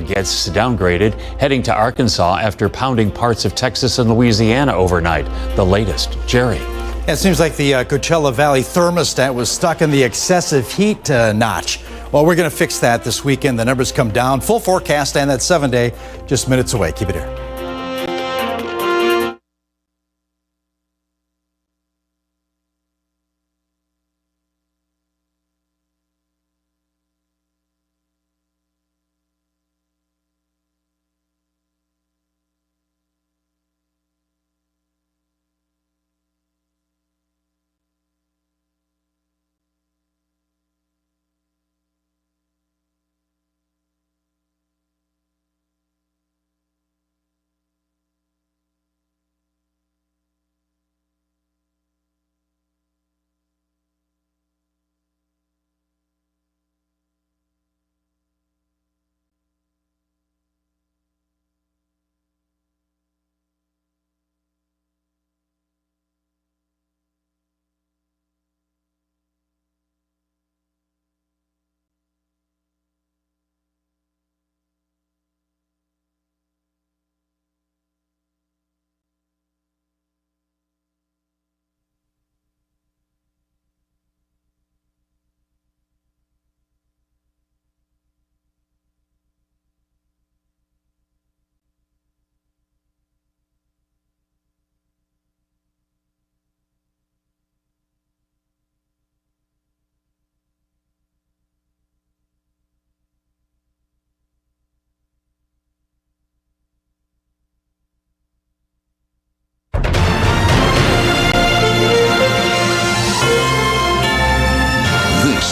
gets downgraded, heading to Arkansas after pounding parts of Texas and Louisiana overnight. The latest, Jerry. It seems like the Coachella Valley thermostat was stuck in the excessive heat notch. Well, we're going to fix that this weekend. The numbers come down. Full forecast and that 7-day just minutes away. Keep it here.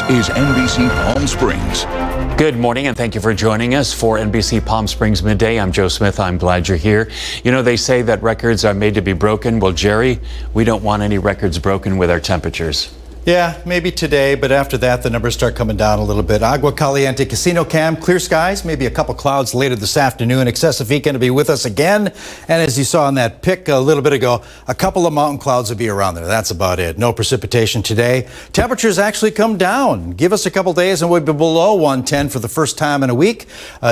Is NBC Palm Springs. Good morning and thank you for joining us for NBC Palm Springs Midday. I'm Joe Smith. I'm glad you're here. You know, they say that records are made to be broken. Well, Jerry, we don't want any records broken with our temperatures. Yeah, maybe today, but after that, the numbers start coming down a little bit. Agua Caliente Casino Cam, clear skies, maybe a couple clouds later this afternoon. Excessive heat going to be with us again. And as you saw in that pic a little bit ago, a couple of mountain clouds will be around there. That's about it. No precipitation today. Temperatures actually come down. Give us a couple days and we'll be below 110 for the first time in a week.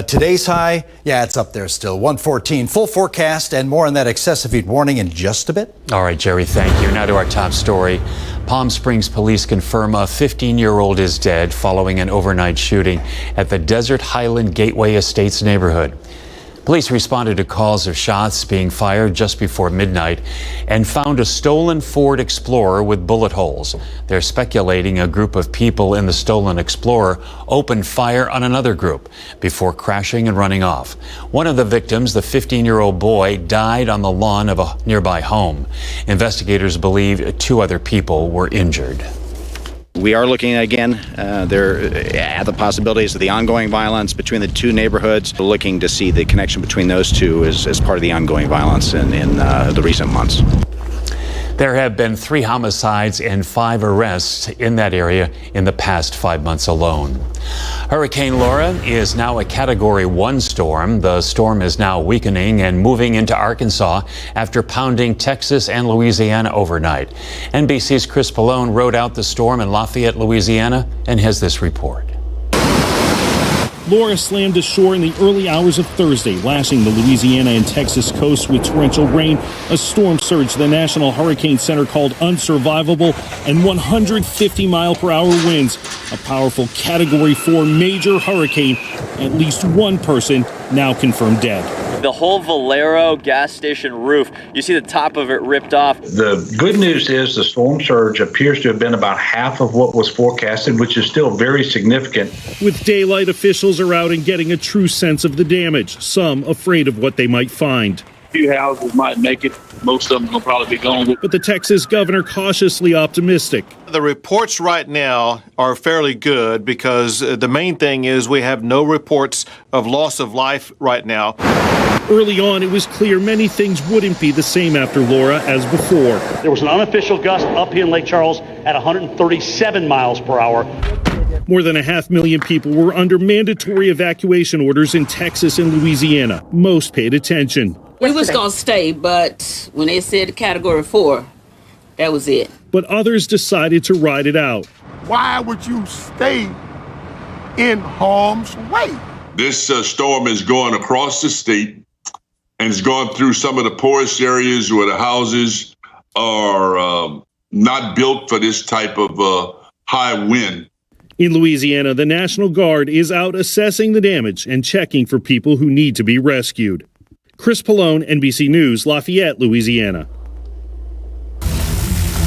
Today's high, yeah, it's up there still, 114. Full forecast and more on that excessive heat warning in just a bit. All right, Jerry, thank you. Now to our top story. Palm Springs police confirm a 15-year-old is dead following an overnight shooting at the Desert Highland Gateway Estates neighborhood. Police responded to calls of shots being fired just before midnight and found a stolen Ford Explorer with bullet holes. They're speculating a group of people in the stolen Explorer opened fire on another group before crashing and running off. One of the victims, the 15-year-old boy, died on the lawn of a nearby home. Investigators believe 2 other people were injured. We are looking again at the possibilities of the ongoing violence between the 2 neighborhoods. We're looking to see the connection between those 2 as part of the ongoing violence in the recent months. There have been 3 homicides and 5 arrests in that area in the past 5 months alone. Hurricane Laura is now a Category 1 storm. The storm is now weakening and moving into Arkansas after pounding Texas and Louisiana overnight. NBC's Chris Pallone rode out the storm in Lafayette, Louisiana, and has this report. Laura slammed ashore in the early hours of Thursday, lashing the Louisiana and Texas coast with torrential rain, a storm surge the National Hurricane Center called unsurvivable, and 150-mile-per-hour winds. A powerful Category 4 major hurricane. At least 1 person now confirmed dead. The whole Valero gas station roof, you see the top of it ripped off. The good news is the storm surge appears to have been about half of what was forecasted, which is still very significant. With daylight, officials are out and getting a true sense of the damage, some afraid of what they might find. A few houses might make it. Most of them will probably be gone. But the Texas governor cautiously optimistic. The reports right now are fairly good because the main thing is we have no reports of loss of life right now. Early on, it was clear many things wouldn't be the same after Laura as before. There was an unofficial gust up here in Lake Charles at 137 miles per hour. More than 500,000 people were under mandatory evacuation orders in Texas and Louisiana. Most paid attention. We was going to stay, but when they said Category 4, that was it. But others decided to ride it out. Why would you stay in harm's way? This storm is going across the state and it's going through some of the poorest areas where the houses are not built for this type of high wind. In Louisiana, the National Guard is out assessing the damage and checking for people who need to be rescued. Chris Pallone, NBC News, Lafayette, Louisiana.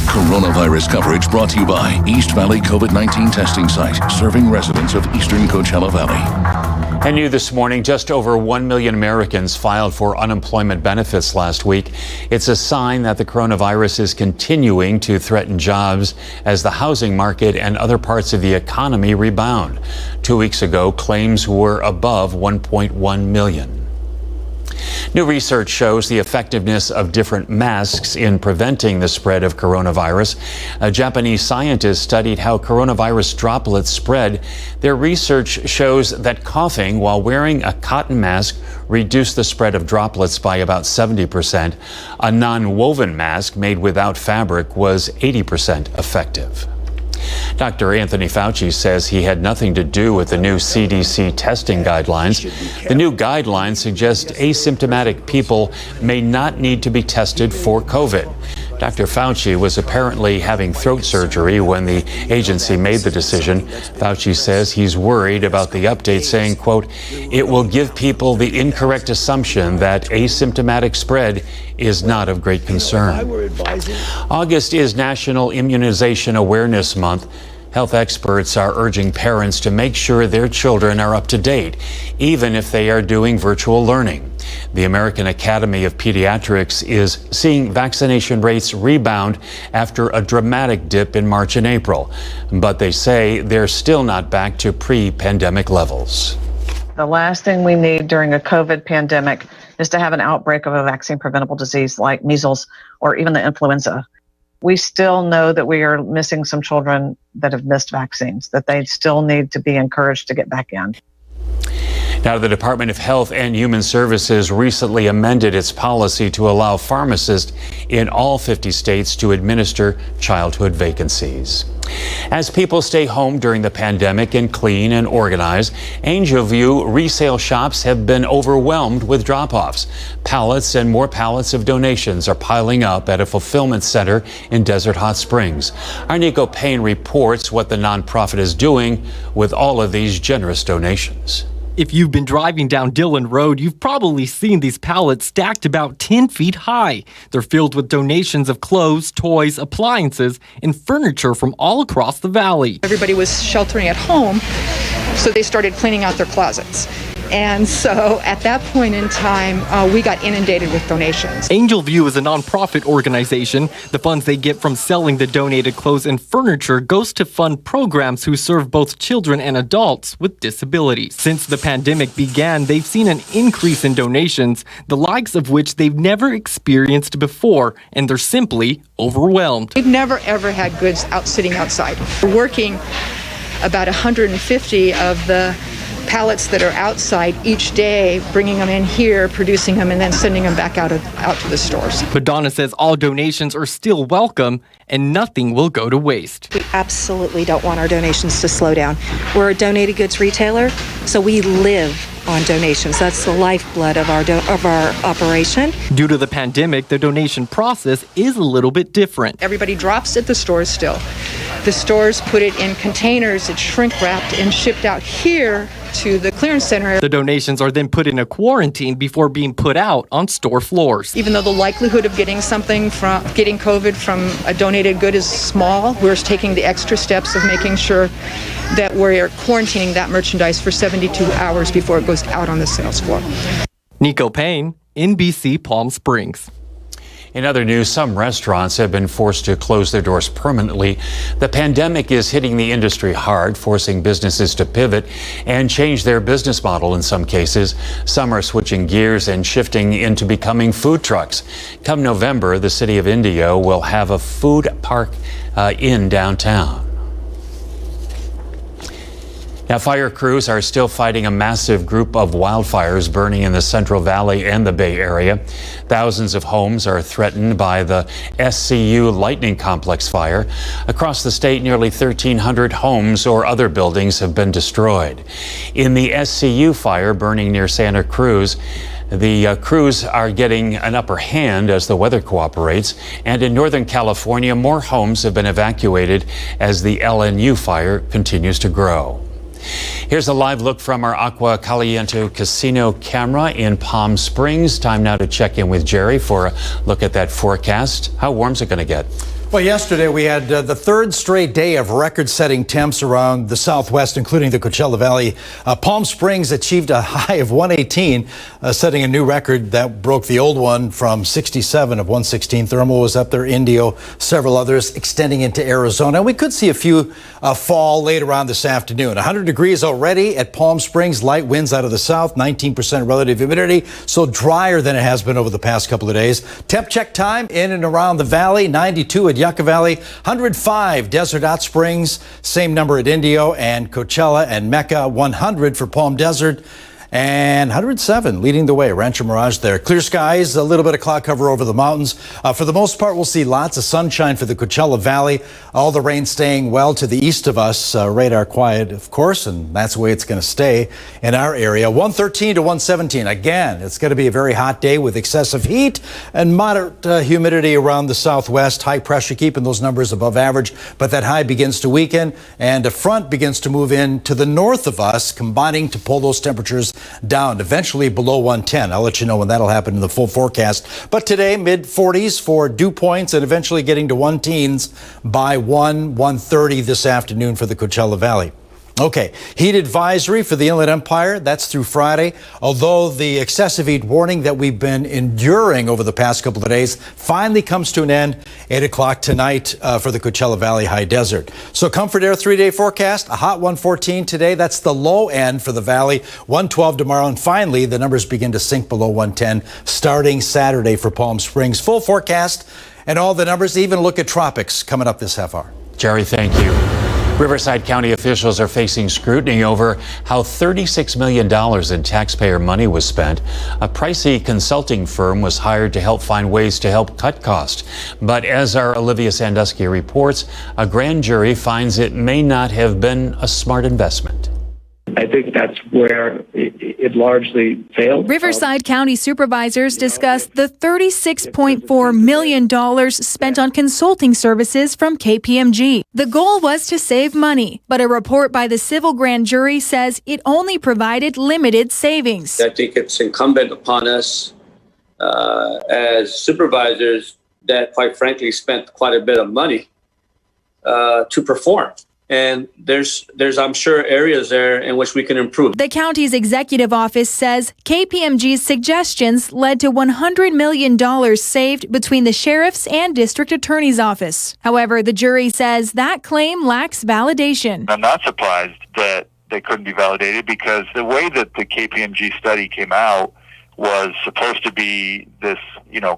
Coronavirus coverage brought to you by East Valley COVID-19 testing site, serving residents of eastern Coachella Valley. And new this morning, just over 1 million Americans filed for unemployment benefits last week. It's a sign that the coronavirus is continuing to threaten jobs as the housing market and other parts of the economy rebound. 2 weeks ago, claims were above 1.1 million. New research shows the effectiveness of different masks in preventing the spread of coronavirus. A Japanese scientist studied how coronavirus droplets spread. Their research shows that coughing while wearing a cotton mask reduced the spread of droplets by about 70%. A non-woven mask made without fabric was 80% effective. Dr. Anthony Fauci says he had nothing to do with the new CDC testing guidelines. The new guidelines suggest asymptomatic people may not need to be tested for COVID. Dr. Fauci was apparently having throat surgery when the agency made the decision. Fauci says he's worried about the update, saying, quote, "It will give people the incorrect assumption that asymptomatic spread is not of great concern." August is National Immunization Awareness Month. Health experts are urging parents to make sure their children are up to date, even if they are doing virtual learning. The American Academy of Pediatrics is seeing vaccination rates rebound after a dramatic dip in March and April, but they say they're still not back to pre-pandemic levels. The last thing we need during a COVID pandemic is to have an outbreak of a vaccine preventable disease like measles or even the influenza. We still know that we are missing some children that have missed vaccines, that they still need to be encouraged to get back in. Now, the Department of Health and Human Services recently amended its policy to allow pharmacists in all 50 states to administer childhood vacancies. As people stay home during the pandemic and clean and organize, Angelview resale shops have been overwhelmed with drop-offs. Pallets and more pallets of donations are piling up at a fulfillment center in Desert Hot Springs. Our Nico Payne reports what the nonprofit is doing with all of these generous donations. If you've been driving down Dillon Road, you've probably seen these pallets stacked about 10 feet high. They're filled with donations of clothes, toys, appliances, and furniture from all across the valley. Everybody was sheltering at home, so they started cleaning out their closets. And so at that point in time, we got inundated with donations. Angelview is a nonprofit organization. The funds they get from selling the donated clothes and furniture goes to fund programs who serve both children and adults with disabilities. Since the pandemic began, they've seen an increase in donations, the likes of which they've never experienced before, and they're simply overwhelmed. We've never, ever had goods sitting outside. We're working about 150 of the pallets that are outside each day, bringing them in here, producing them, and then sending them back out to the stores. But Donna says all donations are still welcome and nothing will go to waste. We absolutely don't want our donations to slow down. We're a donated goods retailer, so we live on donations. That's the lifeblood of our operation. Due to the pandemic, the donation process is a little bit different. Everybody drops at the stores still. The stores put it in containers, it's shrink wrapped and shipped out here to the clearance center. The donations are then put in a quarantine before being put out on store floors. Even though the likelihood of getting COVID from a donated good is small, we're taking the extra steps of making sure that we're quarantining that merchandise for 72 hours before it goes out on the sales floor. Nico Payne, NBC Palm Springs. In other news, some restaurants have been forced to close their doors permanently. The pandemic is hitting the industry hard, forcing businesses to pivot and change their business model in some cases. Some are switching gears and shifting into becoming food trucks. Come November, the city of Indio will have a food park in downtown. Now, fire crews are still fighting a massive group of wildfires burning in the Central Valley and the Bay Area. Thousands of homes are threatened by the SCU Lightning Complex fire. Across the state, nearly 1,300 homes or other buildings have been destroyed. In the SCU fire burning near Santa Cruz, the crews are getting an upper hand as the weather cooperates. And in Northern California, more homes have been evacuated as the LNU fire continues to grow. Here's a live look from our Agua Caliente casino camera in Palm Springs. Time now to check in with Jerry for a look at that forecast. How warm's it going to get? Well, yesterday we had the third straight day of record-setting temps around the Southwest, including the Coachella Valley. Palm Springs achieved a high of 118, setting a new record that broke the old one from 67 of 116. Thermal was up there, Indio, several others extending into Arizona. We could see a few fall later on this afternoon. 100 degrees already at Palm Springs, light winds out of the south, 19% relative humidity, so drier than it has been over the past couple of days. Temp check time in and around the valley, 92 at Yucca Valley, 105 Desert Hot Springs, same number at Indio and Coachella and Mecca, 100 for Palm Desert, and 107 leading the way. Rancho Mirage there. Clear skies, a little bit of cloud cover over the mountains. For the most part, we'll see lots of sunshine for the Coachella Valley. All the rain staying well to the east of us. Radar quiet, of course, and that's the way it's going to stay in our area. 113 to 117. Again, it's going to be a very hot day with excessive heat and moderate humidity around the southwest. High pressure keeping those numbers above average, but that high begins to weaken and a front begins to move in to the north of us, combining to pull those temperatures down, eventually below 110. I'll let you know when that'll happen in the full forecast. But today, mid-40s for dew points and eventually getting to 110s by 1:30 this afternoon for the Coachella Valley. Okay, heat advisory for the Inland Empire, that's through Friday. Although the excessive heat warning that we've been enduring over the past couple of days finally comes to an end, 8 o'clock tonight for the Coachella Valley High Desert. So Comfort Air 3-day forecast, a hot 114 today. That's the low end for the valley, 112 tomorrow. And finally, the numbers begin to sink below 110 starting Saturday for Palm Springs. Full forecast and all the numbers, even look at tropics coming up this half hour. Jerry, thank you. Riverside County officials are facing scrutiny over how $36 million in taxpayer money was spent. A pricey consulting firm was hired to help find ways to help cut costs. But as our Olivia Sandusky reports, a grand jury finds it may not have been a smart investment. I think that's where it largely failed. Riverside County supervisors discussed the $36.4 million spent on consulting services from KPMG. The goal was to save money, but a report by the civil grand jury says it only provided limited savings. I think it's incumbent upon us as supervisors that, quite frankly, spent quite a bit of money to perform. And there's, I'm sure, areas there in which we can improve. The county's executive office says KPMG's suggestions led to $100 million saved between the sheriff's and district attorney's office. However, the jury says that claim lacks validation. I'm not surprised that they couldn't be validated because the way that the KPMG study came out was supposed to be this,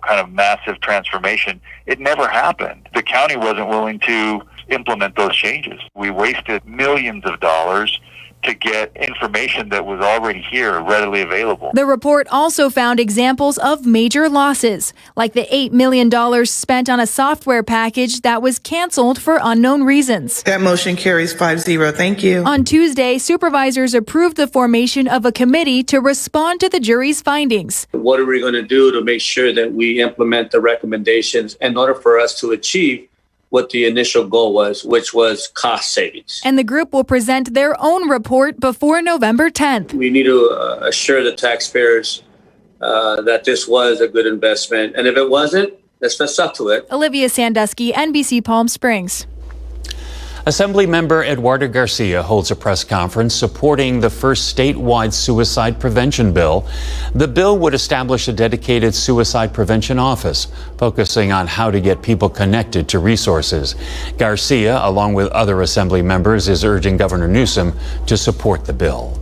kind of massive transformation. It never happened. The county wasn't willing to implement those changes. We wasted millions of dollars to get information that was already here, readily available. The report also found examples of major losses, like the $8 million spent on a software package that was canceled for unknown reasons. That motion carries 5-0. Thank you. On Tuesday, supervisors approved the formation of a committee to respond to the jury's findings. What are we going to do to make sure that we implement the recommendations in order for us to achieve what the initial goal was, which was cost savings? And the group will present their own report before November 10th. We need to assure the taxpayers that this was a good investment. And if it wasn't, let's fess up to it. Olivia Sandusky, NBC Palm Springs. Assemblymember Eduardo Garcia holds a press conference supporting the first statewide suicide prevention bill. The bill would establish a dedicated suicide prevention office, focusing on how to get people connected to resources. Garcia, along with other Assembly members, is urging Governor Newsom to support the bill.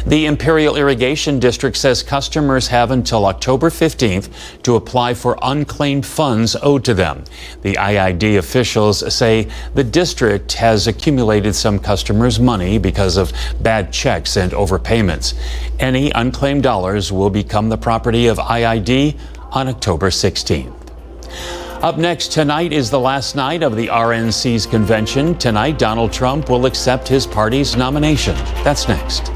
The Imperial Irrigation District says customers have until October 15th to apply for unclaimed funds owed to them. The IID officials say the district has accumulated some customers' money because of bad checks and overpayments. Any unclaimed dollars will become the property of IID on October 16th. Up next tonight is the last night of the RNC's convention. Tonight, Donald Trump will accept his party's nomination. That's next.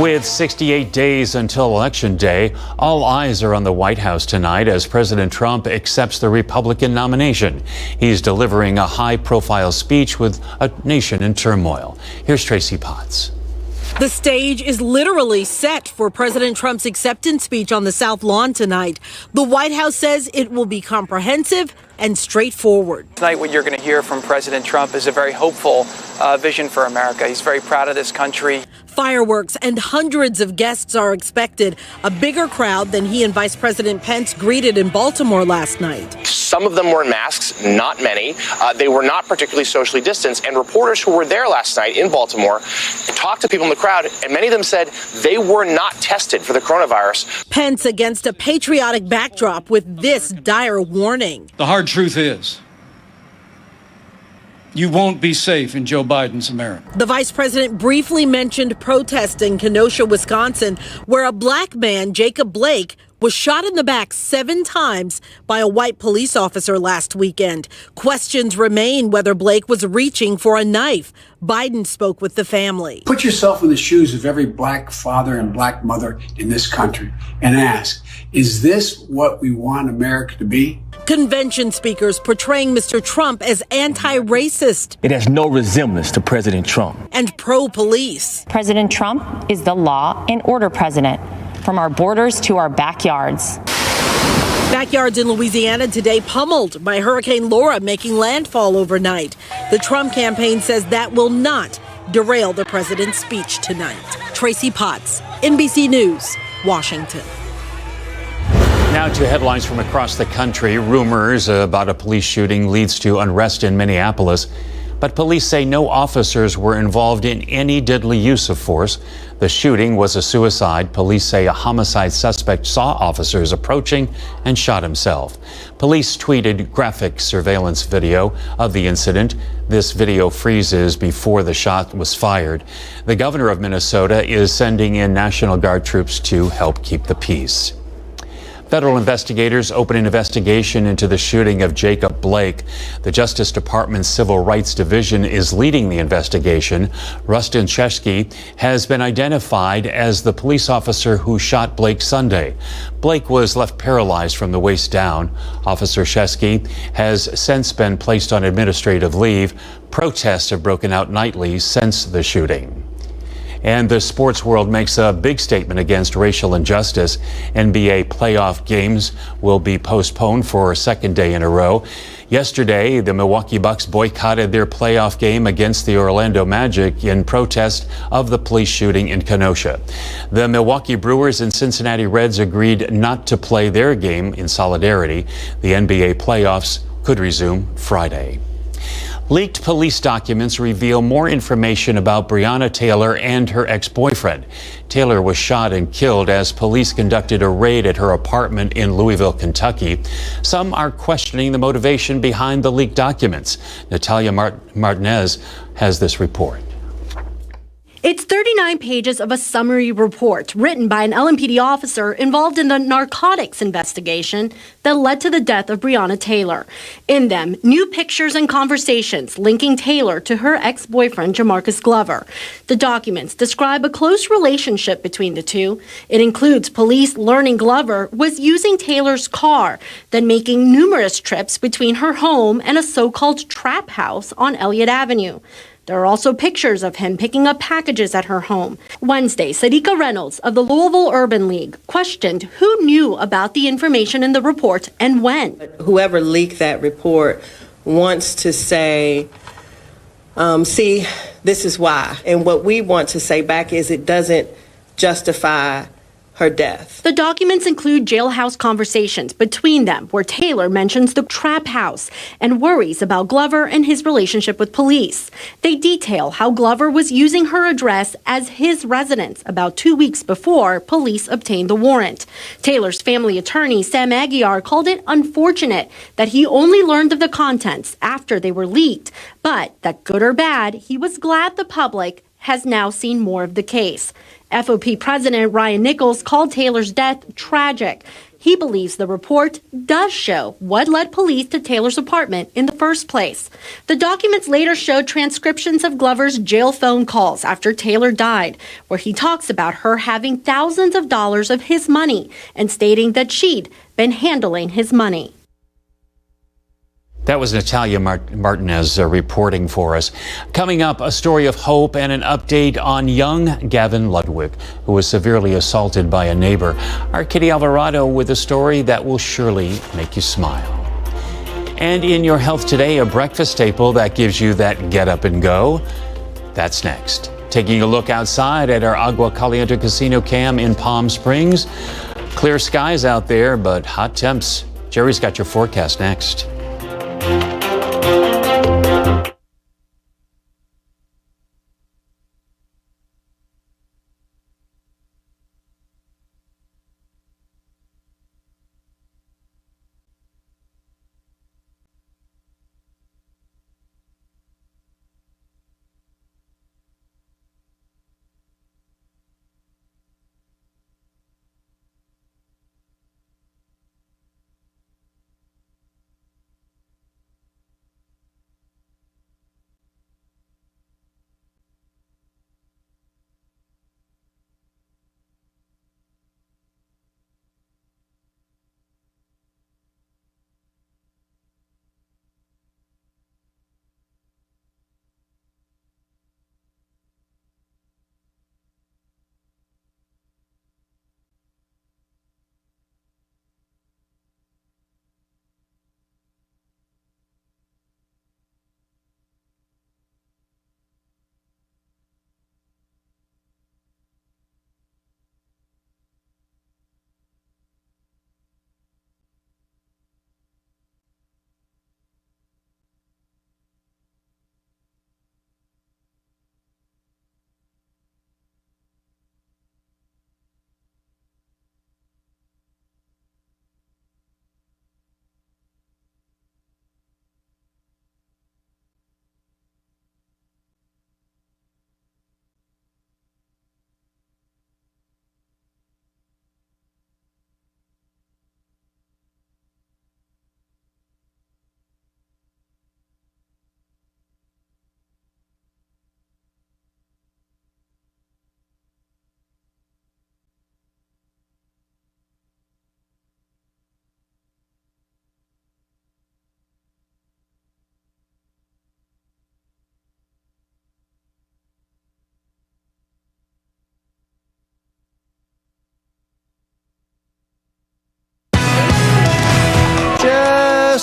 With 68 days until Election Day, all eyes are on the White House tonight as President Trump accepts the Republican nomination. He's delivering a high-profile speech with a nation in turmoil. Here's Tracy Potts. The stage is literally set for President Trump's acceptance speech on the South Lawn tonight. The White House says it will be comprehensive and straightforward. Tonight, what you're going to hear from President Trump is a very hopeful vision for America. He's very proud of this country. Fireworks and hundreds of guests are expected, a bigger crowd than he and Vice President Pence greeted in Baltimore last night. Some of them were in masks, not many. They were not particularly socially distanced. And reporters who were there last night in Baltimore talked to people in the crowd, and many of them said they were not tested for the coronavirus. Pence against a patriotic backdrop with this dire warning. The hard truth is, you won't be safe in Joe Biden's America. The vice president briefly mentioned protests in Kenosha, Wisconsin, where a black man, Jacob Blake, was shot in the back 7 times by a white police officer last weekend. Questions remain whether Blake was reaching for a knife. Biden spoke with the family. Put yourself in the shoes of every black father and black mother in this country and ask, is this what we want America to be? Convention speakers portraying Mr. Trump as anti-racist. It has no resemblance to President Trump. And pro-police. President Trump is the law and order president, from our borders to our backyards. Backyards in Louisiana today pummeled by Hurricane Laura making landfall overnight. The Trump campaign says that will not derail the president's speech tonight. Tracy Potts, NBC News, Washington. Now to headlines from across the country. Rumors about a police shooting leads to unrest in Minneapolis, but police say no officers were involved in any deadly use of force. The shooting was a suicide. Police say a homicide suspect saw officers approaching and shot himself. Police tweeted graphic surveillance video of the incident. This video freezes before the shot was fired. The governor of Minnesota is sending in National Guard troops to help keep the peace. Federal investigators open an investigation into the shooting of Jacob Blake. The Justice Department's Civil Rights Division is leading the investigation. Rustin Chesky has been identified as the police officer who shot Blake Sunday. Blake was left paralyzed from the waist down. Officer Chesky has since been placed on administrative leave. Protests have broken out nightly since the shooting. And the sports world makes a big statement against racial injustice. NBA playoff games will be postponed for a second day in a row. Yesterday, the Milwaukee Bucks boycotted their playoff game against the Orlando Magic in protest of the police shooting in Kenosha. The Milwaukee Brewers and Cincinnati Reds agreed not to play their game in solidarity. The NBA playoffs could resume Friday. Leaked police documents reveal more information about Breonna Taylor and her ex-boyfriend. Taylor was shot and killed as police conducted a raid at her apartment in Louisville, Kentucky. Some are questioning the motivation behind the leaked documents. Natalia Martinez has this report. It's 39 pages of a summary report written by an LMPD officer involved in the narcotics investigation that led to the death of Breonna Taylor. In them, new pictures and conversations linking Taylor to her ex-boyfriend, Jamarcus Glover. The documents describe a close relationship between the two. It includes police learning Glover was using Taylor's car, then making numerous trips between her home and a so-called trap house on Elliott Avenue. There are also pictures of him picking up packages at her home. Wednesday, Sadika Reynolds of the Louisville Urban League questioned who knew about the information in the report and when. Whoever leaked that report wants to say, see, this is why. And what we want to say back is it doesn't justify her death. The documents include jailhouse conversations between them where Taylor mentions the trap house and worries about Glover and his relationship with police. They detail how Glover was using her address as his residence about 2 weeks before police obtained the warrant. Taylor's family attorney, Sam Aguiar, called it unfortunate that he only learned of the contents after they were leaked, but that good or bad, he was glad the public has now seen more of the case. FOP President Ryan Nichols called Taylor's death tragic. He believes the report does show what led police to Taylor's apartment in the first place. The documents later showed transcriptions of Glover's jail phone calls after Taylor died, where he talks about her having thousands of dollars of his money and stating that she'd been handling his money. That was Natalia Martinez reporting for us. Coming up, a story of hope and an update on young Gavin Ludwig, who was severely assaulted by a neighbor. Our Kitty Alvarado with a story that will surely make you smile. And in your health today, a breakfast staple that gives you that get up and go. That's next. Taking a look outside at our Agua Caliente Casino cam in Palm Springs. Clear skies out there, but hot temps. Jerry's got your forecast next.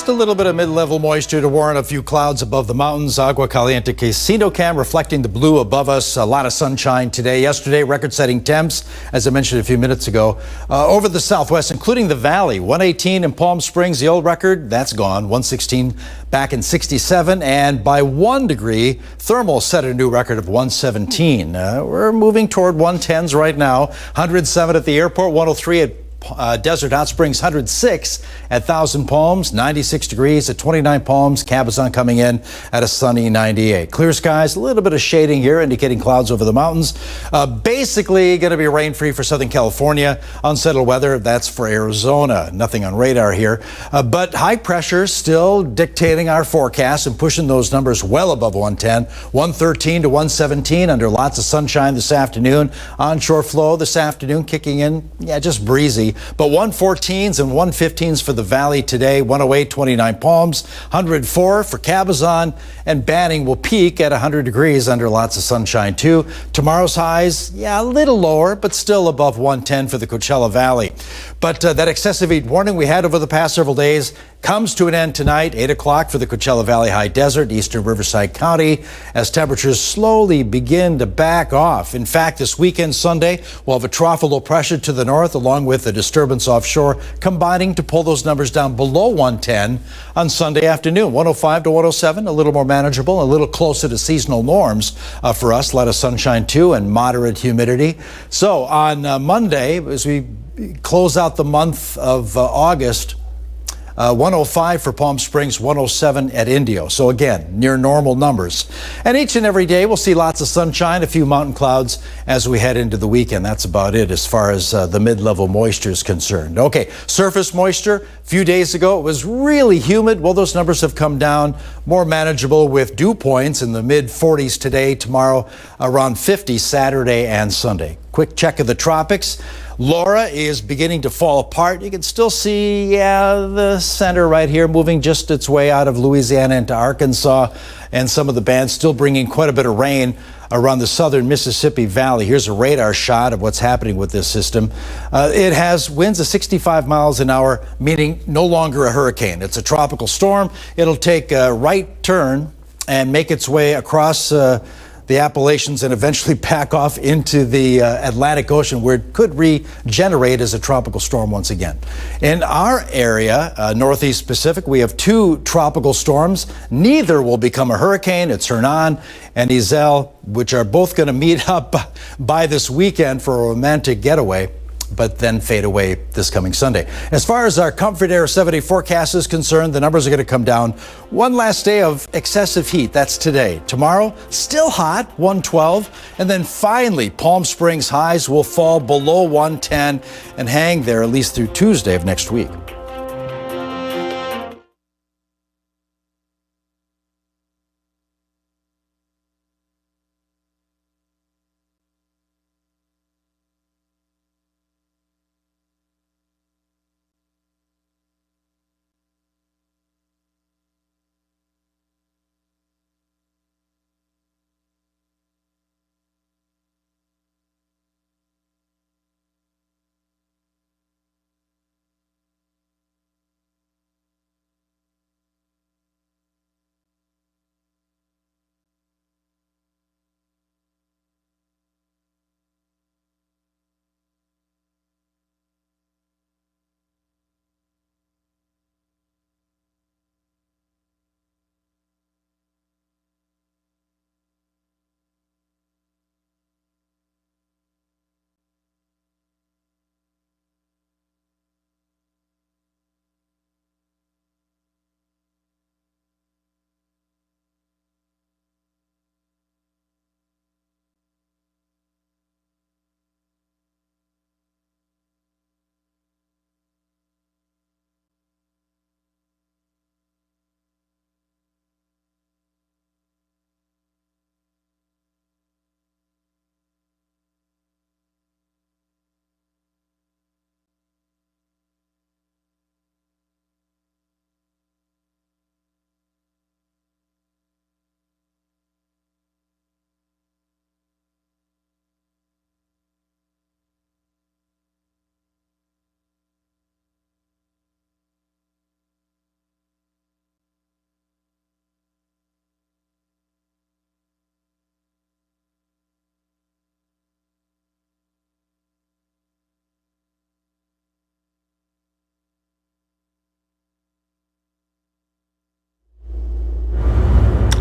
just a little bit of mid-level moisture to warrant a few clouds above the mountains. Agua Caliente Casino Cam reflecting the blue above us. A lot of sunshine today. Yesterday, record-setting temps, as I mentioned a few minutes ago, over the southwest, including the valley. 118 in Palm Springs, the old record, that's gone. 116 back in 67. And by 1 degree, thermal set a new record of 117. We're moving toward 110s right now. 107 at the airport, 103 at Desert Hot Springs, 106 at Thousand Palms, 96 degrees at 29 Palms. Cabazon coming in at a sunny 98. Clear skies, a little bit of shading here, indicating clouds over the mountains. Basically going to be rain-free for Southern California. Unsettled weather, that's for Arizona. Nothing on radar here. But high pressure still dictating our forecast and pushing those numbers well above 110. 113 to 117 under lots of sunshine this afternoon. Onshore flow this afternoon kicking in, just breezy. But 114s and 115s for the valley today. 108, 29 Palms, 104 for Cabazon, and Banning will peak at 100 degrees under lots of sunshine too. Tomorrow's highs, a little lower, but still above 110 for the Coachella Valley. But that excessive heat warning we had over the past several days comes to an end tonight, 8 o'clock for the Coachella Valley High Desert, eastern Riverside County, as temperatures slowly begin to back off. In fact, this weekend, Sunday, we'll have a trough of low pressure to the north, along with a disturbance offshore, combining to pull those numbers down below 110 on Sunday afternoon. 105 to 107, a little more manageable, a little closer to seasonal norms for us. A lot of sunshine, too, and moderate humidity. So on Monday, as we close out the month of August, 105 for Palm Springs, 107 at Indio. So again, near normal numbers. And each and every day we'll see lots of sunshine, a few mountain clouds as we head into the weekend. That's about it as far as the mid-level moisture is concerned. Okay, surface moisture. A few days ago it was really humid. Well, those numbers have come down, more manageable with dew points in the mid-40s today, tomorrow around 50 Saturday and Sunday. Quick check of the tropics. Laura is beginning to fall apart. You can still see, the center right here moving just its way out of Louisiana into Arkansas, and some of the bands still bringing quite a bit of rain around the southern Mississippi Valley. Here's a radar shot of what's happening with this system. It has winds of 65 miles an hour, meaning no longer a hurricane. It's a tropical storm. It'll take a right turn and make its way across the Appalachians and eventually back off into the Atlantic Ocean, where it could regenerate as a tropical storm once again. In our area, Northeast Pacific, we have 2 tropical storms. Neither will become a hurricane. It's Hernan and Isel, which are both going to meet up by this weekend for a romantic getaway, but then fade away this coming Sunday. As far as our Comfort Air 7-day forecast is concerned, the numbers are going to come down. One last day of excessive heat. That's today. Tomorrow, still hot, 112. And then finally, Palm Springs highs will fall below 110 and hang there at least through Tuesday of next week.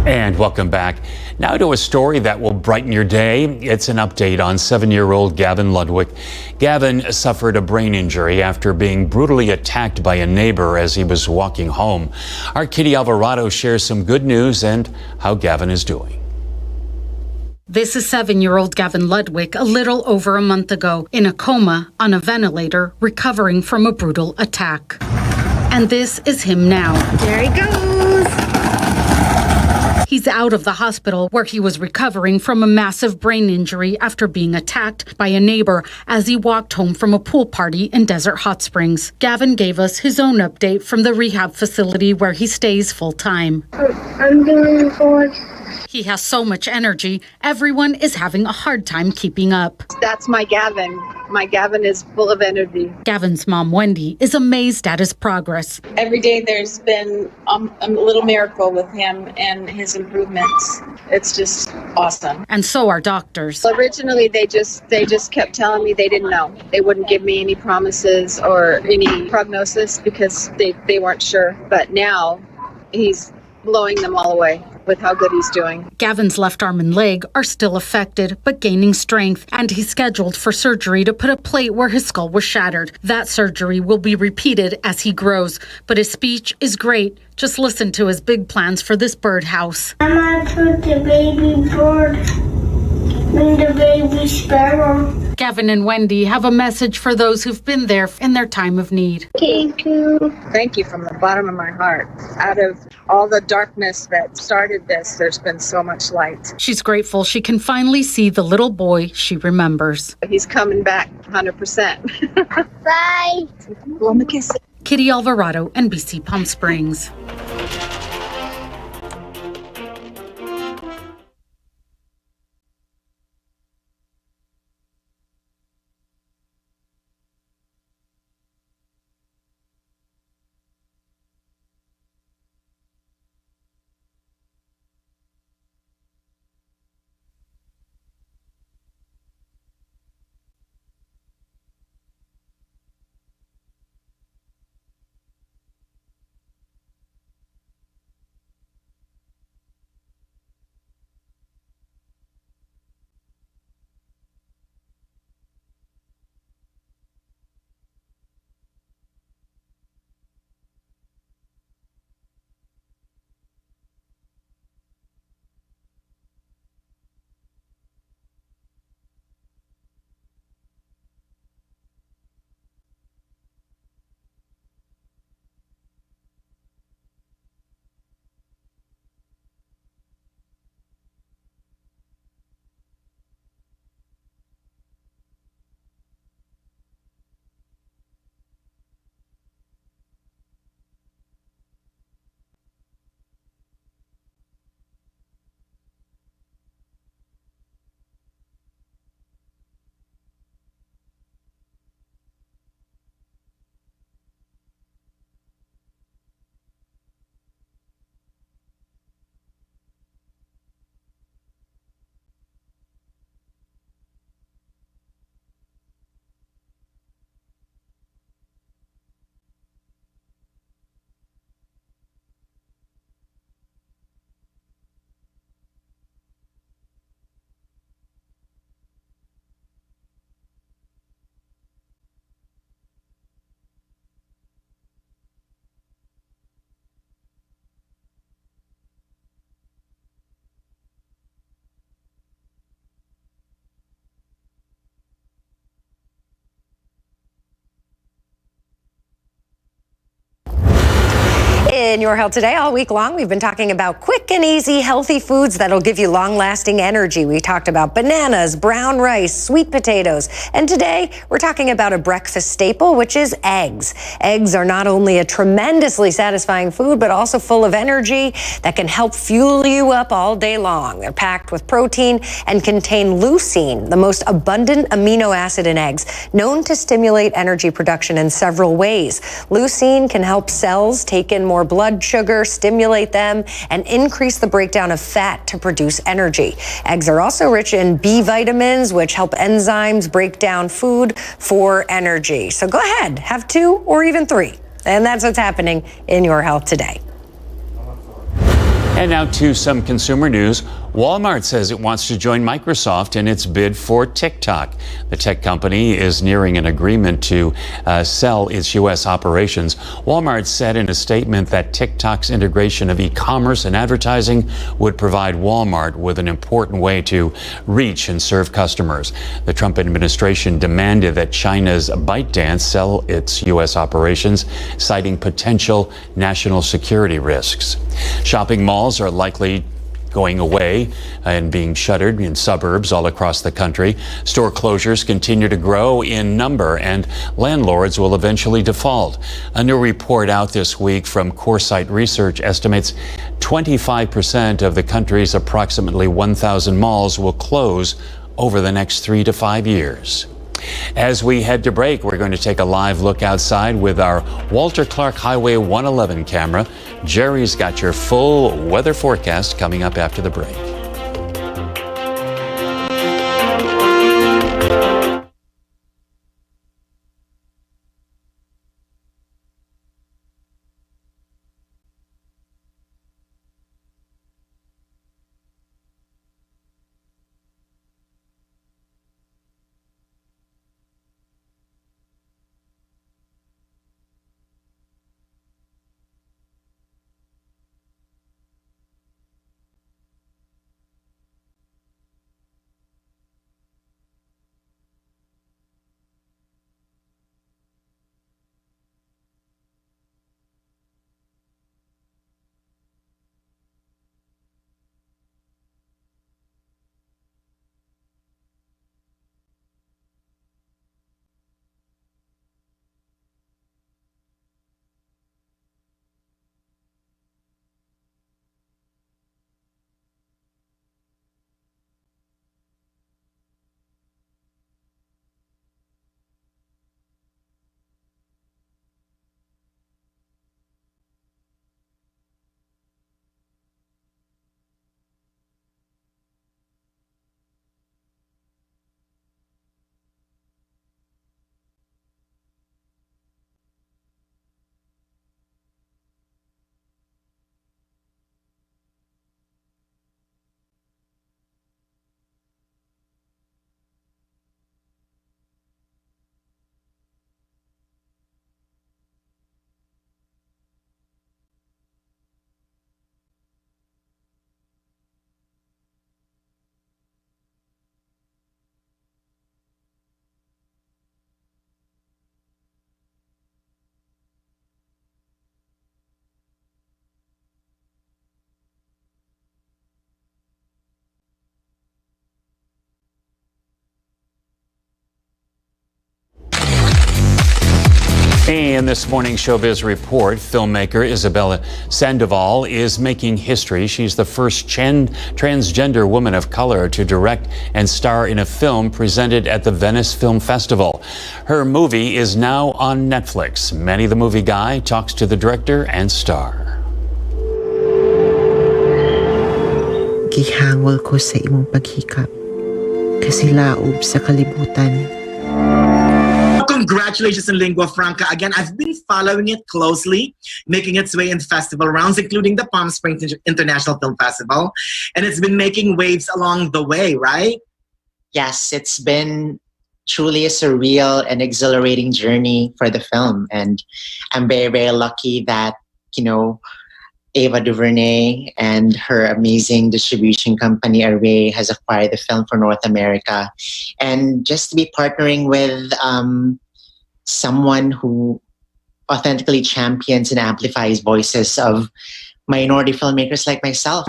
And welcome back. Now to a story that will brighten your day. It's an update on 7-year-old Gavin Ludwig. Gavin suffered a brain injury after being brutally attacked by a neighbor as he was walking home. Our Kitty Alvarado shares some good news and how Gavin is doing. This is 7-year-old Gavin Ludwig a little over a month ago in a coma on a ventilator, recovering from a brutal attack. And this is him now. There he goes. He's out of the hospital where he was recovering from a massive brain injury after being attacked by a neighbor as he walked home from a pool party in Desert Hot Springs. Gavin gave us his own update from the rehab facility where he stays full time. I'm doing good. He has so much energy, everyone is having a hard time keeping up. That's my Gavin. My Gavin is full of energy. Gavin's mom, Wendy, is amazed at his progress. Every day there's been a little miracle with him and his improvements. It's just awesome. And so are doctors. Originally, they just kept telling me they didn't know. They wouldn't give me any promises or any prognosis because they weren't sure. But now he's blowing them all away with how good he's doing. Gavin's left arm and leg are still affected, but gaining strength, and he's scheduled for surgery to put a plate where his skull was shattered. That surgery will be repeated as he grows, but his speech is great. Just listen to his big plans for this birdhouse. I'm gonna put the baby bird and the baby sparrow. Gavin and Wendy have a message for those who've been there in their time of need. Thank you. Thank you from the bottom of my heart. Out of all the darkness that started this, there's been so much light. She's grateful she can finally see the little boy she remembers. He's coming back 100%. Bye. Blow him a kiss. Kitty Alvarado, NBC Palm Springs. In Your Health Today, all week long, we've been talking about quick and easy, healthy foods that'll give you long-lasting energy. We talked about bananas, brown rice, sweet potatoes, and today we're talking about a breakfast staple, which is eggs. Eggs are not only a tremendously satisfying food, but also full of energy that can help fuel you up all day long. They're packed with protein and contain leucine, the most abundant amino acid in eggs, known to stimulate energy production in several ways. Leucine can help cells take in more blood sugar, stimulate them, and increase the breakdown of fat to produce energy. Eggs are also rich in B vitamins, which help enzymes break down food for energy. So go ahead, have 2 or even 3. And that's what's happening in Your Health Today. And now to some consumer news. Walmart says it wants to join Microsoft in its bid for TikTok. The tech company is nearing an agreement to sell its U.S. operations. Walmart said in a statement that TikTok's integration of e-commerce and advertising would provide Walmart with an important way to reach and serve customers. The Trump administration demanded that China's ByteDance sell its U.S. operations, citing potential national security risks. Shopping malls are likely going away and being shuttered in suburbs all across the country. Store closures continue to grow in number, and landlords will eventually default. A new report out this week from Coresight Research estimates 25% of the country's approximately 1,000 malls will close over the next 3 to 5 years. As we head to break, we're going to take a live look outside with our Walter Clark Highway 111 camera. Jerry's got your full weather forecast coming up after the break. In this morning's Showbiz Report, filmmaker Isabella Sandoval is making history. She's the first transgender woman of color to direct and star in a film presented at the Venice Film Festival. Her movie is now on Netflix. Manny the Movie Guy talks to the director and star. Gihangol ko sa imong paghikap kasi laob sa kalibutan. Congratulations in Lingua Franca. Again, I've been following it closely, making its way in festival rounds, including the Palm Springs International Film Festival. And it's been making waves along the way, right? Yes, it's been truly a surreal and exhilarating journey for the film. And I'm very, very lucky that, Ava DuVernay and her amazing distribution company, Array, has acquired the film for North America. And just to be partnering with someone who authentically champions and amplifies voices of minority filmmakers like myself.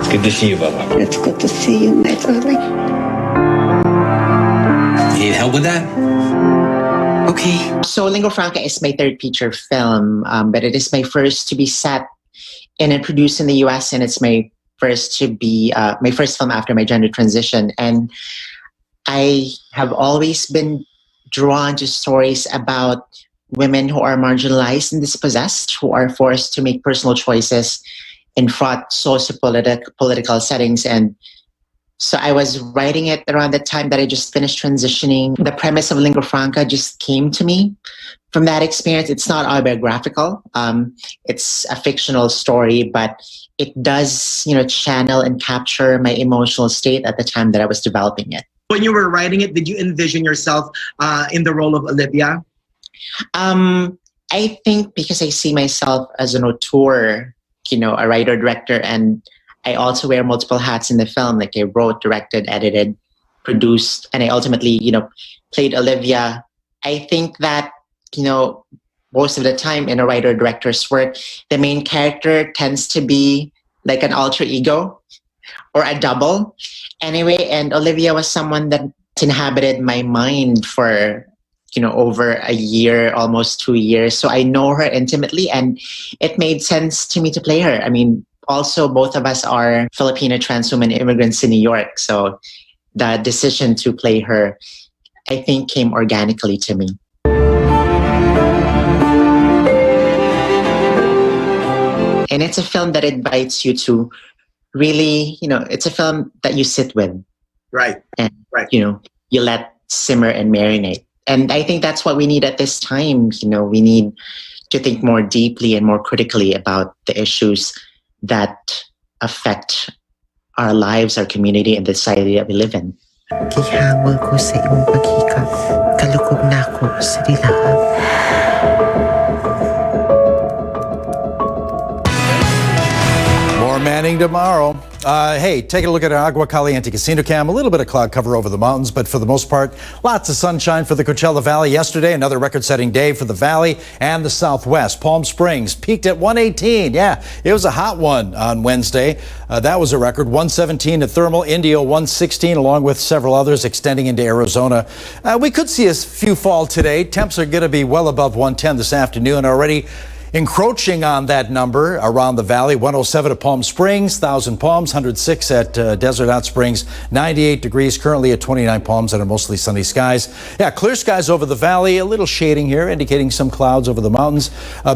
It's good to see you, Bubba. It's good to see you, my darling. You need help with that? Okay. So Lingua Franca is my third feature film, but it is my first to be set and produced in the US, and it's my first to be my first film after my gender transition. And I have always been drawn to stories about women who are marginalized and dispossessed, who are forced to make personal choices in fraught socio-political settings. And So I was writing it around the time that I just finished transitioning. The premise of Lingua Franca just came to me from that experience. It's not autobiographical. It's a fictional story, but it does, channel and capture my emotional state at the time that I was developing it. When you were writing it, did you envision yourself in the role of Olivia? I think because I see myself as an auteur, a writer, director, and I also wear multiple hats in the film. Like I wrote, directed, edited, produced, and I ultimately, played Olivia. I think that, most of the time in a writer-director's work, the main character tends to be like an alter ego or a double. Anyway, and Olivia was someone that inhabited my mind for, over a year, almost 2 years. So I know her intimately, and it made sense to me to play her. I mean, also, both of us are Filipino trans women immigrants in New York. So the decision to play her, I think, came organically to me. And it's a film that invites you to really, it's a film that you sit with. Right. And, you let simmer and marinate. And I think that's what we need at this time. We need to think more deeply and more critically about the issues that affect our lives, our community, and the society that we live in. Gihangon ko sa imong paghikap, kalukog na ako sa dilaan. More Manning tomorrow. Hey, take a look at our Agua Caliente Casino Cam. A little bit of cloud cover over the mountains, but for the most part, lots of sunshine for the Coachella Valley yesterday. Another record-setting day for the Valley and the Southwest. Palm Springs peaked at 118. Yeah, it was a hot one on Wednesday. That was a record. 117 at Thermal, Indio 116, along with several others extending into Arizona. We could see a few fall today. Temps are going to be well above 110 this afternoon already. Encroaching on that number around the valley, 107 at Palm Springs, 1,000 Palms, 106 at Desert Hot Springs, 98 degrees currently at 29 Palms under mostly sunny skies. Yeah, clear skies over the valley, a little shading here, indicating some clouds over the mountains.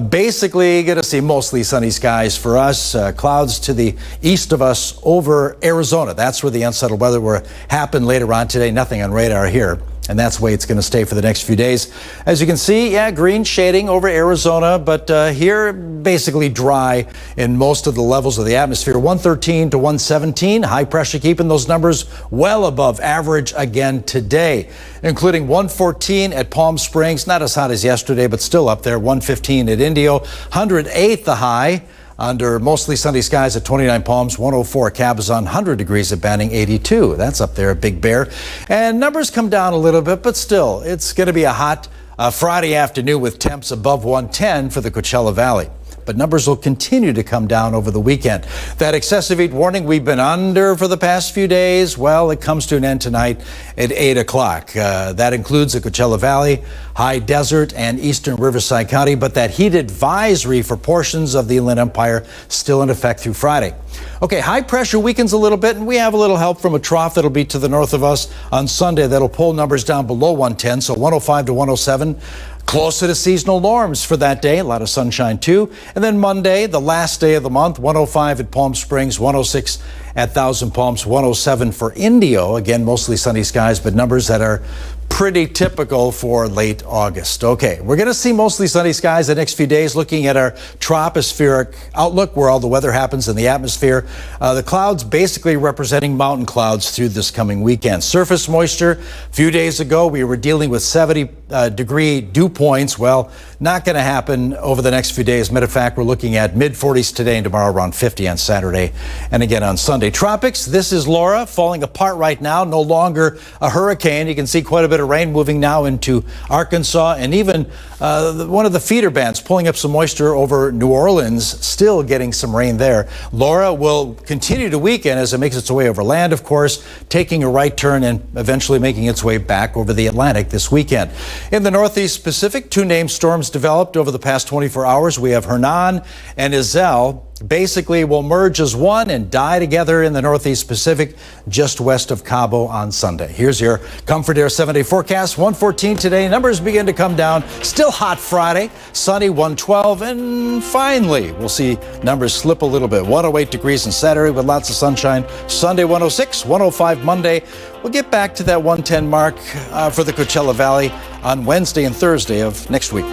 Basically, going to see mostly sunny skies for us. Clouds to the east of us over Arizona. That's where the unsettled weather will happen later on today. Nothing on radar here. And that's the way it's going to stay for the next few days. As you can see, yeah, green shading over Arizona, but here basically dry in most of the levels of the atmosphere. 113 to 117, high pressure keeping those numbers well above average again today, including 114 at Palm Springs, not as hot as yesterday, but still up there. 115 at Indio, 108 the high. Under mostly sunny skies at 29 Palms, 104 at Cabazon, 100 degrees at Banning, 82. That's up there at Big Bear. And numbers come down a little bit, but still, it's going to be a hot Friday afternoon with temps above 110 for the Coachella Valley. But numbers will continue to come down over the weekend. That excessive heat warning we've been under for the past few days, well, it comes to an end tonight at 8 o'clock. That includes the Coachella Valley, High Desert, and eastern Riverside County. But that heat advisory for portions of the Inland Empire still in effect through Friday. Okay, high pressure weakens a little bit, and we have a little help from a trough that'll be to the north of us on Sunday. That'll pull numbers down below 110, so 105 to 107. Closer to seasonal norms for that day. A lot of sunshine, too. And then Monday, the last day of the month, 105 at Palm Springs, 106 at 1,000 Palms, 107 for Indio. Again, mostly sunny skies, but numbers that are pretty typical for late August. Okay, we're going to see mostly sunny skies the next few days. Looking at our tropospheric outlook, where all the weather happens in the atmosphere. The clouds basically representing mountain clouds through this coming weekend. Surface moisture, a few days ago, we were dealing with 70-degree dew points. Well, not going to happen over the next few days. Matter of fact, we're looking at mid-40s today and tomorrow, around 50 on Saturday and again on Sunday. Tropics, this is Laura, falling apart right now, no longer a hurricane. You can see quite a bit of rain moving now into Arkansas, and even one of the feeder bands pulling up some moisture over New Orleans, still getting some rain there. Laura will continue to weaken as it makes its way over land, of course, taking a right turn and eventually making its way back over the Atlantic this weekend. In the Northeast Pacific, two named storms developed over the past 24 hours. We have Hernan and Isel. basically will merge as one and die together in the Northeast Pacific just west of Cabo on Sunday. Here's your Comfort Air 7-day forecast. 114 today. Numbers begin to come down. Still hot Friday. Sunny 112. And finally, we'll see numbers slip a little bit. 108 degrees on Saturday with lots of sunshine. Sunday 106, 105 Monday. We'll get back to that 110 mark for the Coachella Valley on Wednesday and Thursday of next week.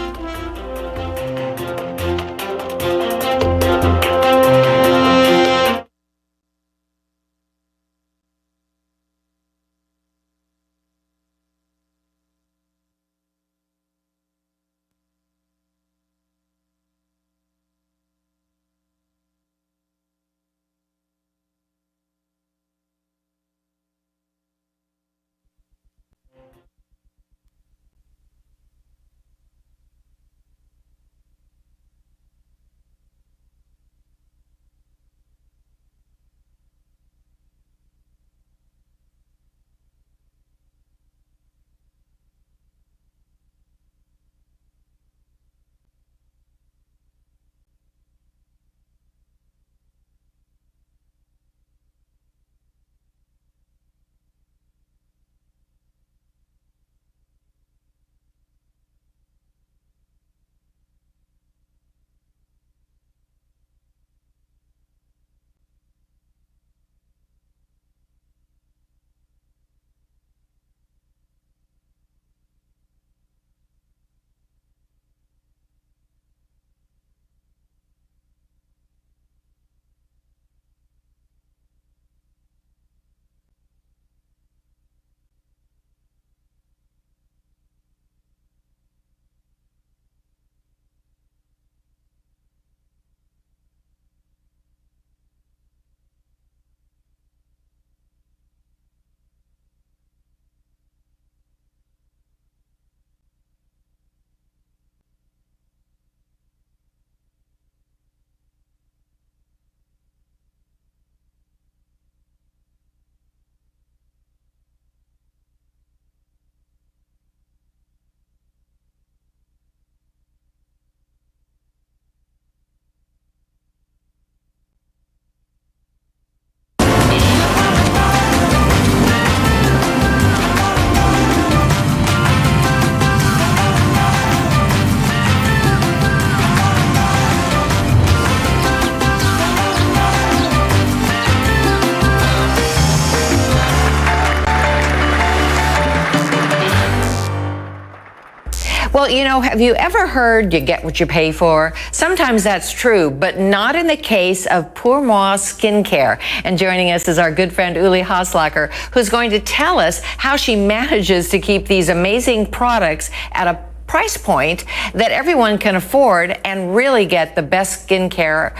Well, you know, have you ever heard you get what you pay for? Sometimes that's true, but not in the case of Pour Moi Skincare. And joining us is our good friend Uli Haslacher, who's going to tell us how she manages to keep these amazing products at a price point that everyone can afford and really get the best skincare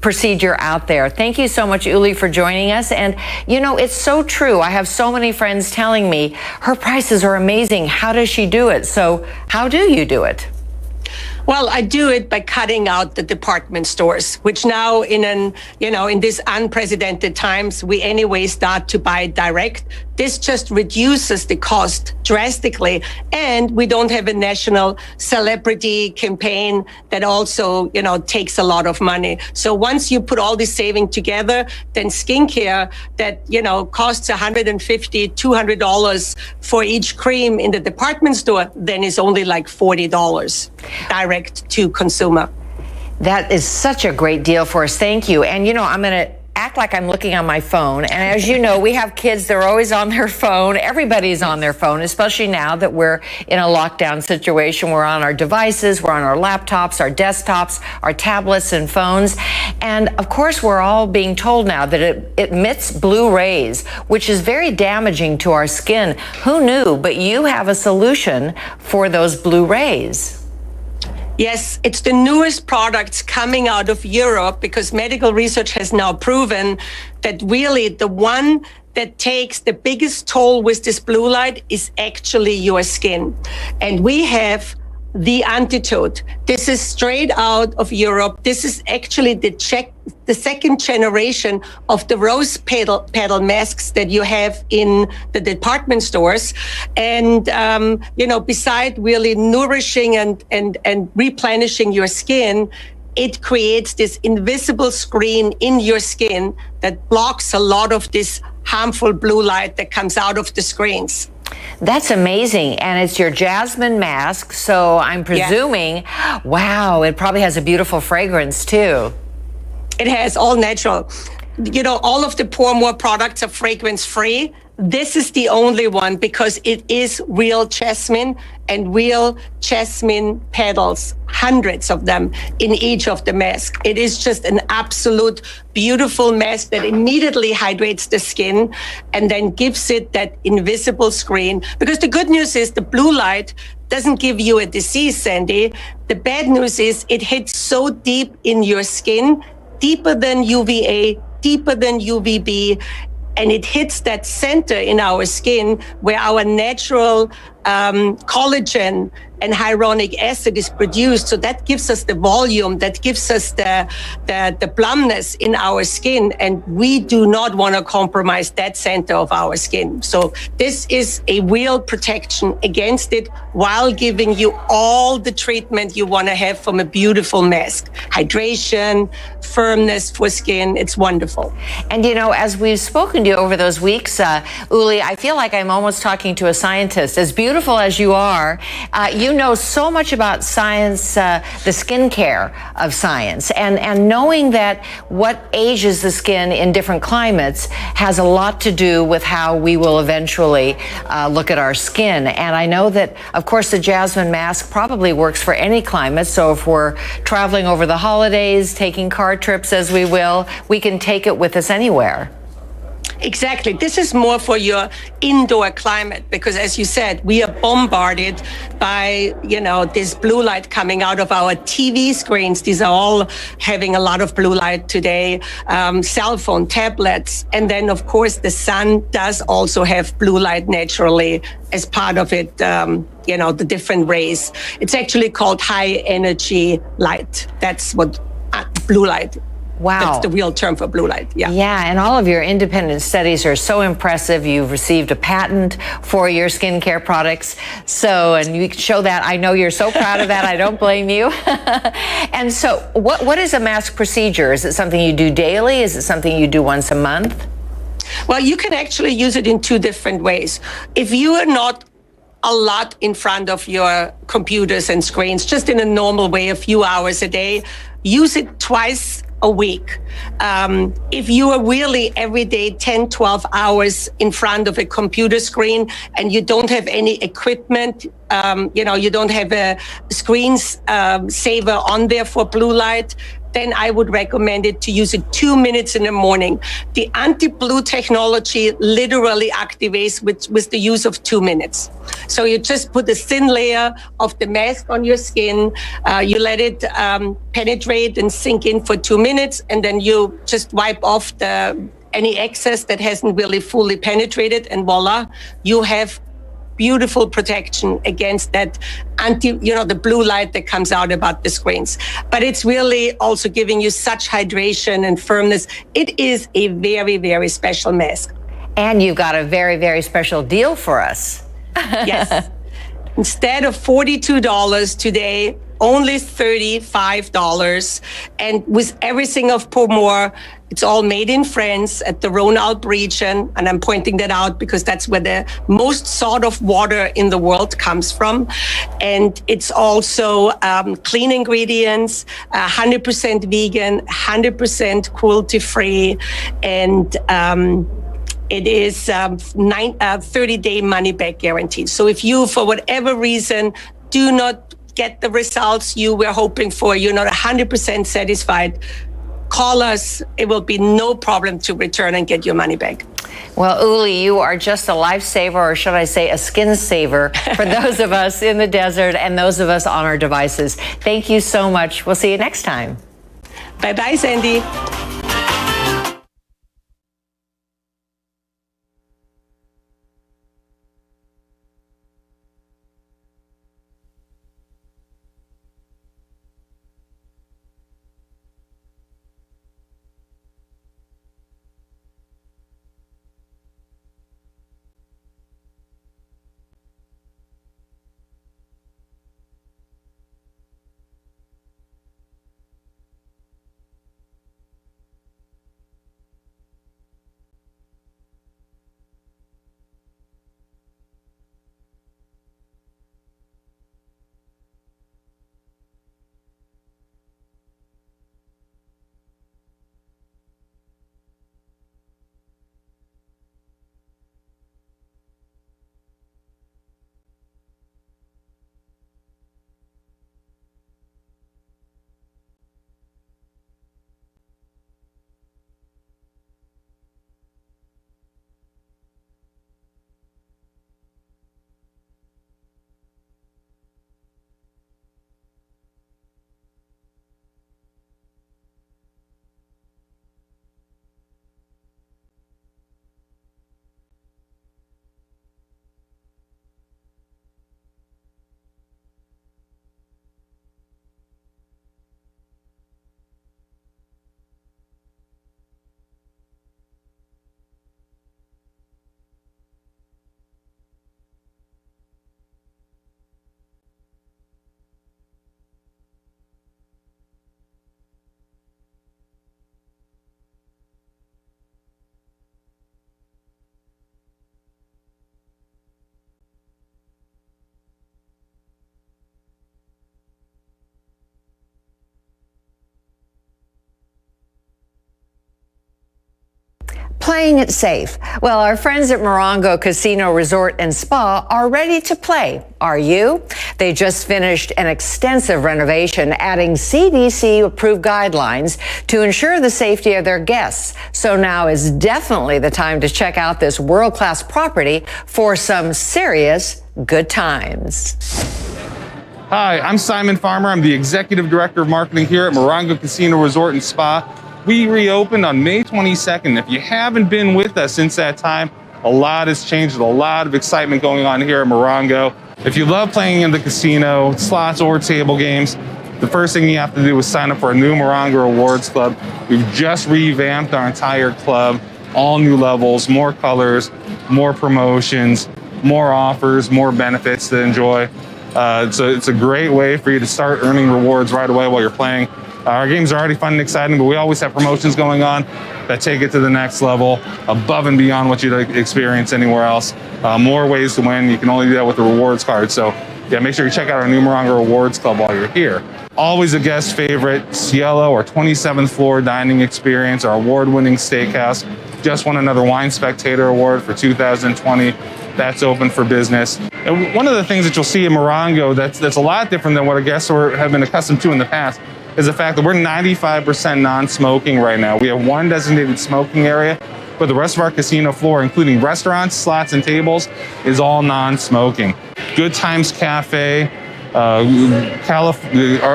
procedure out there. Thank you so much, Uli, for joining us. And, you know, it's so true. I have so many friends telling me her prices are amazing. How does she do it? So how do you do it? Well, I do it by cutting out the department stores, which now in these unprecedented times, we anyway start to buy direct. This just reduces the cost drastically. And we don't have a national celebrity campaign that also, takes a lot of money. So once you put all this saving together, then skincare that, costs $150, $200 for each cream in the department store, then is only like $40 direct to consumer. That is such a great deal for us. Thank you. And, I'm going to act like I'm looking on my phone. And as you know, we have kids, they're always on their phone. Everybody's on their phone, especially now that we're in a lockdown situation. We're on our devices, we're on our laptops, our desktops, our tablets and phones. And of course, we're all being told now that it emits blue rays, which is very damaging to our skin. Who knew? But you have a solution for those blue rays. Yes, it's the newest products coming out of Europe because medical research has now proven that really the one that takes the biggest toll with this blue light is actually your skin. And we have the antidote. This is straight out of Europe. This is actually the second generation of the rose petal masks that you have in the department stores. And, beside really nourishing and replenishing your skin, it creates this invisible screen in your skin that blocks a lot of this harmful blue light that comes out of the screens. That's amazing. And it's your jasmine mask, so I'm presuming, wow, it probably has a beautiful fragrance too. It has all natural. You know, all of the Pour More products are fragrance free. This is the only one because it is real jasmine and real jasmine petals, hundreds of them in each of the masks. It is just an absolute beautiful mask that immediately hydrates the skin and then gives it that invisible screen. Because the good news is the blue light doesn't give you a disease, Sandy. The bad news is it hits so deep in your skin, deeper than UVA, deeper than UVB, and it hits that center in our skin where our natural collagen and hyaluronic acid is produced. So that gives us the volume, that gives us the plumpness in our skin. And we do not want to compromise that center of our skin. So this is a real protection against it while giving you all the treatment you want to have from a beautiful mask. Hydration, firmness for skin. It's wonderful. And you know, as we've spoken to you over those weeks, Uli, I feel like I'm almost talking to a scientist. As beautiful as you are, you know so much about science, the skincare of science, and knowing that what ages the skin in different climates has a lot to do with how we will eventually look at our skin. And I know that, of course, the jasmine mask probably works for any climate. So if we're traveling over the holidays, taking car trips as we will, we can take it with us anywhere. Exactly. This is more for your indoor climate because, as you said, we are bombarded by, you know, this blue light coming out of our TV screens. These are all having a lot of blue light today, cell phone, tablets. And then, of course, the sun does also have blue light naturally as part of it, you know, the different rays. It's actually called high energy light. That's what blue light. Wow. That's the real term for blue light. Yeah. Yeah, and all of your independent studies are so impressive. You've received a patent for your skincare products. So, and you show that. I know you're so proud of that. I don't blame you. And so what is a mask procedure? Is it something you do daily? Is it something you do once a month? Well, you can actually use it in two different ways. If you are not a lot in front of your computers and screens, just in a normal way, a few hours a day, use it twice a week. If you are really every day 10, 12 hours in front of a computer screen and you don't have any equipment, you know, you don't have a screen saver on there for blue light, then I would recommend it to use it 2 minutes in the morning. The anti-blue technology literally activates with the use of 2 minutes. So you just put a thin layer of the mask on your skin, you let it penetrate and sink in for 2 minutes, and then you just wipe off any excess that hasn't really fully penetrated, and voila, you have beautiful protection against that the blue light that comes out about the screens. But it's really also giving you such hydration and firmness. It is a very, very special mask. And you've got a very, very special deal for us. Yes. Instead of $42 today, only $35. And with everything of Pour More, it's all made in France at the Rhône-Alpes region. And I'm pointing that out because that's where the most sought of water in the world comes from. And it's also clean ingredients, 100% vegan, 100% cruelty-free. And it is 30-day money-back guarantee. So if you, for whatever reason, do not get the results you were hoping for, you're not 100% satisfied, call us. It will be no problem to return and get your money back. Well, Uli, you are just a lifesaver, or should I say a skin saver, for those of us in the desert and those of us on our devices. Thank you so much. We'll see you next time. Bye-bye, Sandy. playing it safe. Well, our friends at Morongo Casino Resort and Spa are ready to play. Are you? They just finished an extensive renovation, adding CDC-approved guidelines to ensure the safety of their guests. So now is definitely the time to check out this world-class property for some serious good times. Hi, I'm Simon Farmer. I'm the Executive Director of Marketing here at Morongo Casino Resort and Spa. We reopened on May 22nd. If you haven't been with us since that time, a lot has changed. There's a lot of excitement going on here at Morongo. If you love playing in the casino, slots or table games, the first thing you have to do is sign up for a new Morongo Rewards Club. We've just revamped our entire club, all new levels, more colors, more promotions, more offers, more benefits to enjoy. It's a great way for you to start earning rewards right away while you're playing. Our games are already fun and exciting, but we always have promotions going on that take it to the next level, above and beyond what you'd experience anywhere else. More ways to win. You can only do that with the rewards card. So yeah, make sure you check out our new Morongo Rewards Club while you're here. Always a guest favorite, Cielo, our 27th floor dining experience, our award-winning steakhouse. Just won another Wine Spectator Award for 2020. That's open for business. And one of the things that you'll see in Morongo that's a lot different than what our guests have been accustomed to in the past is the fact that we're 95% non-smoking right now. We have one designated smoking area, but the rest of our casino floor, including restaurants, slots, and tables, is all non-smoking. Good Times Cafe,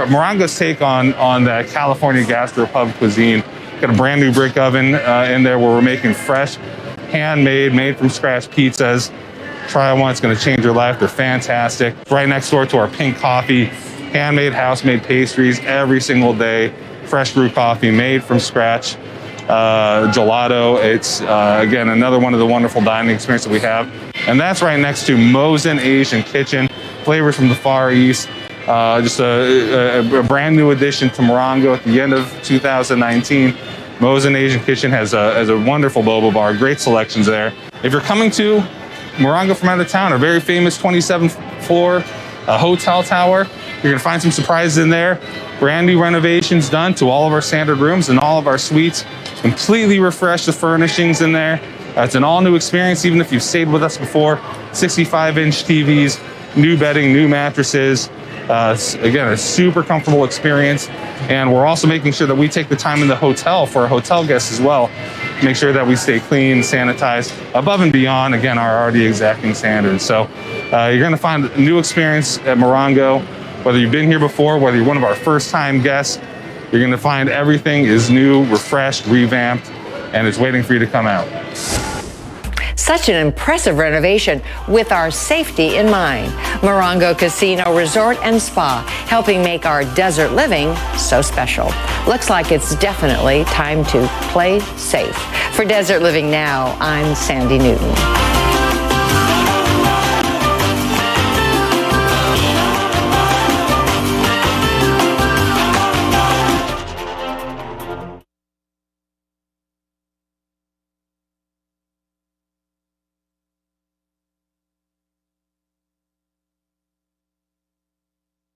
Morongo's take on that California gastropub cuisine. Got a brand new brick oven in there where we're making fresh, handmade, made from scratch pizzas. Try one, it's gonna change your life. They're fantastic. Right next door to our Pink Coffee, handmade, house-made pastries every single day. Fresh brew coffee made from scratch. Gelato, it's again, another one of the wonderful dining experiences that we have. And that's right next to Mosin Asian Kitchen, flavors from the Far East. Just a brand new addition to Morongo at the end of 2019. Mosin Asian Kitchen has a wonderful boba bar, great selections there. If you're coming to Morongo from out of town, our very famous 27th floor hotel tower, you're gonna find some surprises in there. Brand new renovations done to all of our standard rooms and all of our suites. Completely refreshed the furnishings in there. It's an all new experience, even if you've stayed with us before. 65-inch TVs, new bedding, new mattresses. Again, a super comfortable experience. And we're also making sure that we take the time in the hotel for our hotel guests as well. Make sure that we stay clean, sanitized, above and beyond, again, our already exacting standards. So you're gonna find a new experience at Morongo. Whether you've been here before, whether you're one of our first-time guests, you're gonna find everything is new, refreshed, revamped, and it's waiting for you to come out. Such an impressive renovation with our safety in mind. Morongo Casino Resort and Spa, helping make our desert living so special. Looks like it's definitely time to play safe. For Desert Living Now, I'm Sandy Newton.